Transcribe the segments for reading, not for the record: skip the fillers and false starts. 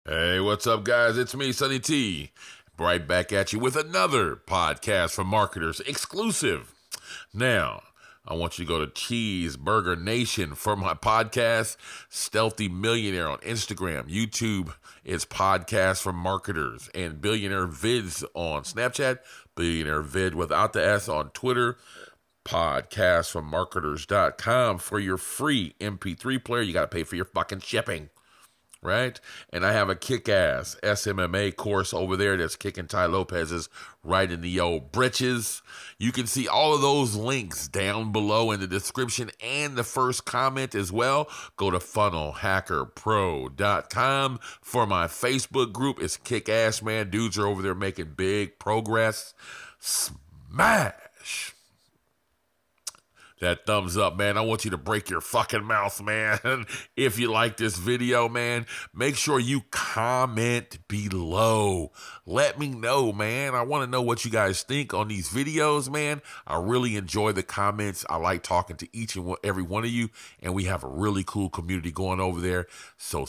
Hey, what's up, guys? It's me, Sonny T. Right back at you with another podcast for marketers exclusive. Now, I want you to go to Cheeseburger Nation for my podcast, Stealthy Millionaire on Instagram, YouTube. It's podcast for marketers, and Billionaire Vids on Snapchat, Billionaire Vid without the S on Twitter, podcastformarketers.com for your free MP3 player. You got to pay for your fucking shipping. Right? And I have a kick-ass SMMA course over there that's kicking Ty Lopez's right in the old britches. You can see all of those links down below in the description and the first comment as well. Go to funnelhackerpro.com for my Facebook group. It's kick-ass, man. Dudes are over there making big progress. Smash that thumbs up, man. I want you to break your fucking mouth, man. If you like this video, man, make sure you comment below. Let me know, man. I want to know what you guys think on these videos, man. I really enjoy the comments. I like talking to each and every one of you, and we have a really cool community going over there. So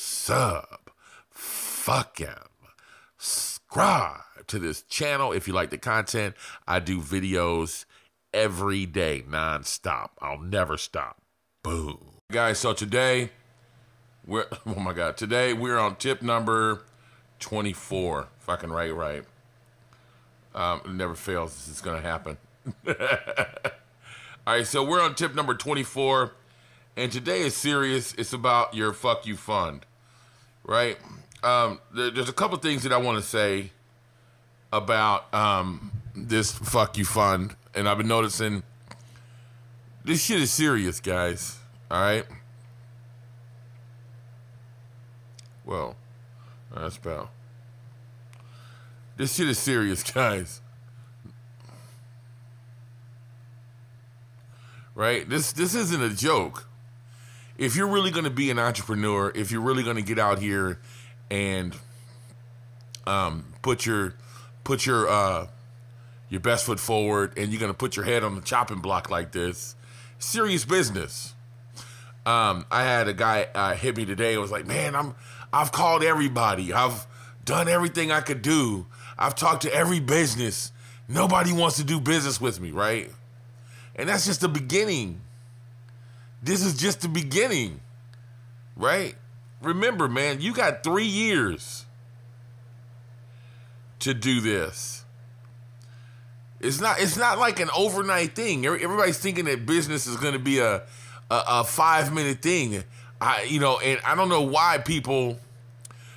fucking subscribe to this channel if you like the content. I do videos every day, non-stop. I'll never stop. Boom. Guys, so today, today we're on tip number 24. If I can write right. It never fails. It's going to happen. All right, so we're on tip number 24, and today is serious. It's about your fuck you fund, right? There's a couple things that I want to say about this fuck you fund. And I've been noticing this shit is serious, guys. All right? Well, that's about. This shit is serious, guys. Right? This isn't a joke. If you're really going to be an entrepreneur, if you're really going to get out here and put your best foot forward, and you're going to put your head on the chopping block like this, serious business. I had a guy hit me today and was like, man, I've called everybody. I've done everything I could do. I've talked to every business. Nobody wants to do business with me, right? And that's just the beginning. This is just the beginning, right? Remember, man, you got 3 years to do this. It's not like an overnight thing. Everybody's thinking that business is going to be a 5-minute thing. And I don't know why people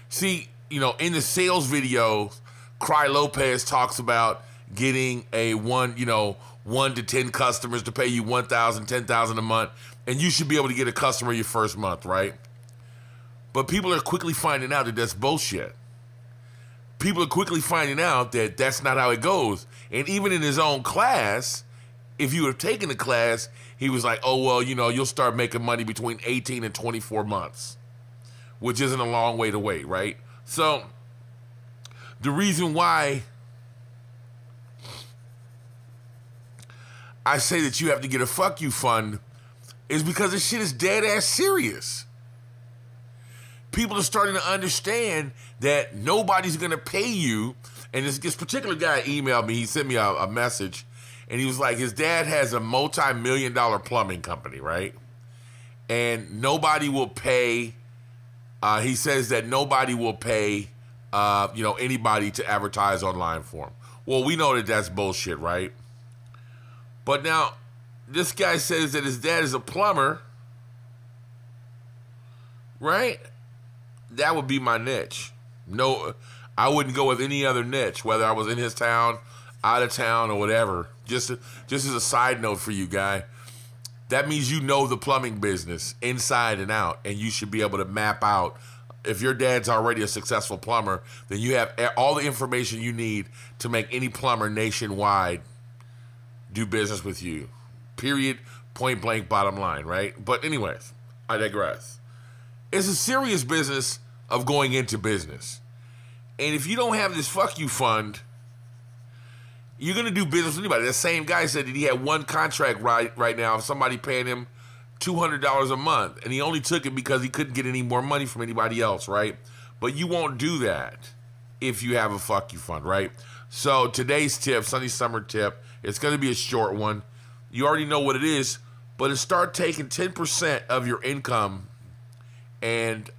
see, in the sales video, Cry Lopez talks about getting a 1 to 10 customers to pay you $1,000, $10,000 a month, and you should be able to get a customer your first month, right? But people are quickly finding out that that's bullshit. People are quickly finding out that that's not how it goes. And even in his own class, if you have taken the class, he was like, oh, well, you'll start making money between 18 and 24 months, which isn't a long way to wait, right? So the reason why I say that you have to get a fuck you fund is because this shit is dead ass serious. People are starting to understand that nobody's going to pay you. And this particular guy emailed me. He sent me a message. And he was like, his dad has a multi-million-dollar plumbing company, right? And nobody will pay. He says that nobody will pay, anybody to advertise online for him. Well, we know that that's bullshit, right? But now, this guy says that his dad is a plumber, right? That would be my niche. No, I wouldn't go with any other niche, whether I was in his town, out of town, or whatever. Just as a side note for you, guy, that means you know the plumbing business inside and out, and you should be able to map out. If your dad's already a successful plumber, then you have all the information you need to make any plumber nationwide do business with you. Period. Point blank, bottom line, right? But anyways, I digress. It's a serious business of going into business. And if you don't have this fuck you fund, you're going to do business with anybody. That same guy said that he had one contract right now of somebody paying him $200 a month, and he only took it because he couldn't get any more money from anybody else, right? But you won't do that if you have a fuck you fund, right? So today's tip, Sunday Summer tip, it's going to be a short one. You already know what it is, but it's start taking 10% of your income and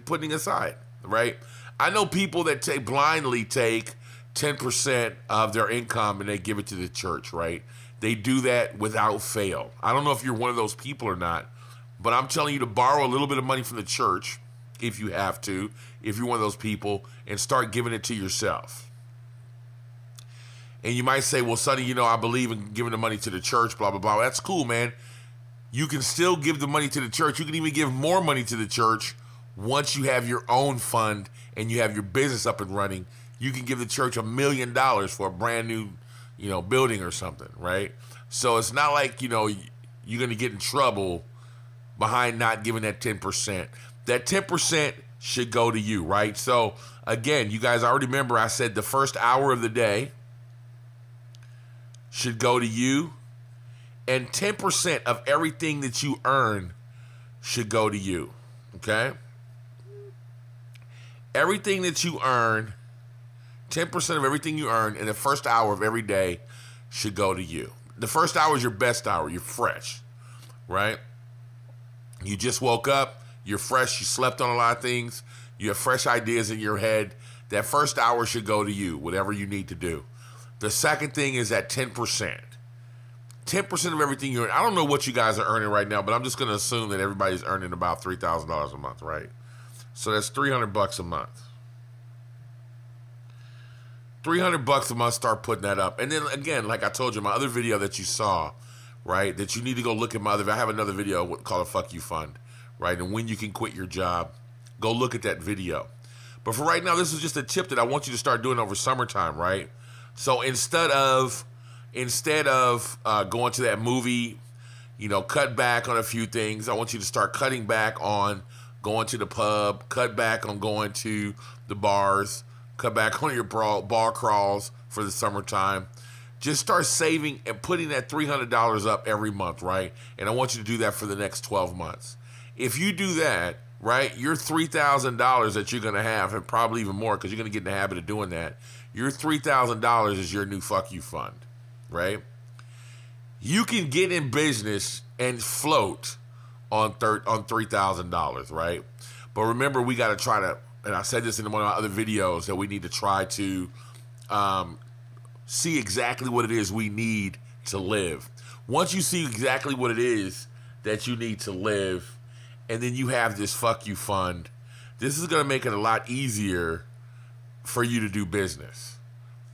putting aside, right? I know people that blindly take 10% of their income and they give it to the church, right? They do that without fail. I don't know if you're one of those people or not, but I'm telling you to borrow a little bit of money from the church if you have to, if you're one of those people, and start giving it to yourself. And you might say, well, Sonny, you know, I believe in giving the money to the church, blah, blah, blah. That's cool, man. You can still give the money to the church. You can even give more money to the church once you have your own fund and you have your business up and running. You can give the church $1 million for a brand new, you know, building or something, right? So it's not like, you know, you're going to get in trouble behind not giving that 10%. That 10% should go to you, right? So again, you guys already remember I said the first hour of the day should go to you, and 10% of everything that you earn should go to you, okay? Everything that you earn, 10% of everything you earn in the first hour of every day should go to you. The first hour is your best hour. You're fresh, right? You just woke up. You're fresh. You slept on a lot of things. You have fresh ideas in your head. That first hour should go to you, whatever you need to do. The second thing is at 10%. 10% of everything you earn. I don't know what you guys are earning right now, but I'm just going to assume that everybody's earning about $3,000 a month, right? So that's $300 a month. $300 a month, start putting that up. And then again, like I told you, my other video that you saw, right, that you need to go look at my other, I have another video called a Fuck You Fund, right, and when you can quit your job. Go look at that video. But for right now, this is just a tip that I want you to start doing over summertime, right? So instead of going to that movie, you know, cut back on a few things. I want you to start cutting back on going to the pub, cut back on going to the bars, cut back on your bar crawls for the summertime. Just start saving and putting that $300 up every month, right? And I want you to do that for the next 12 months. If you do that, right, your $3,000 that you're going to have, and probably even more because you're going to get in the habit of doing that, your $3,000 is your new Fuck You Fund, right? You can get in business and float on $3,000, right? But remember, we got to try to, and I said this in one of my other videos, that we need to try to see exactly what it is we need to live. Once you see exactly what it is that you need to live, and then you have this Fuck You Fund, this is going to make it a lot easier for you to do business,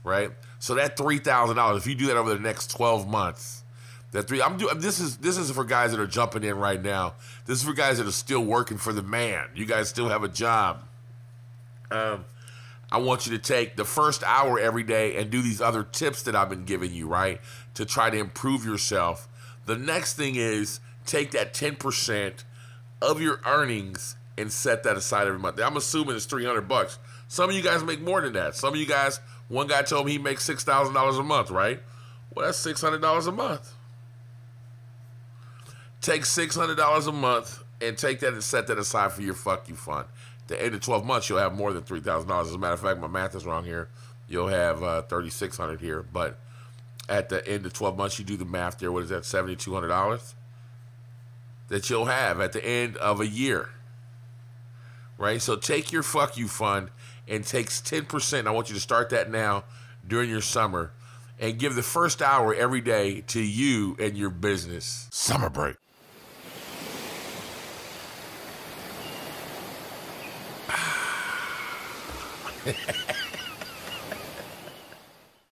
right? So that $3,000, if you do that over the next 12 months, this is for guys that are jumping in right now. This is for guys that are still working for the man. You guys still have a job. I want you to take the first hour every day and do these other tips that I've been giving you, right, to try to improve yourself. The next thing is take that 10% of your earnings and set that aside every month. I'm assuming it's $300. Some of you guys make more than that. Some of you guys, one guy told me he makes $6,000 a month, right? Well, that's $600 a month. Take $600 a month and take that and set that aside for your Fuck You Fund. At the end of 12 months, you'll have more than $3,000. As a matter of fact, my math is wrong here. You'll have $3,600 here. But at the end of 12 months, you do the math there. What is that, $7,200? That you'll have at the end of a year, right? So take your Fuck You Fund and takes 10%. I want you to start that now during your summer and give the first hour every day to you and your business. Summer break.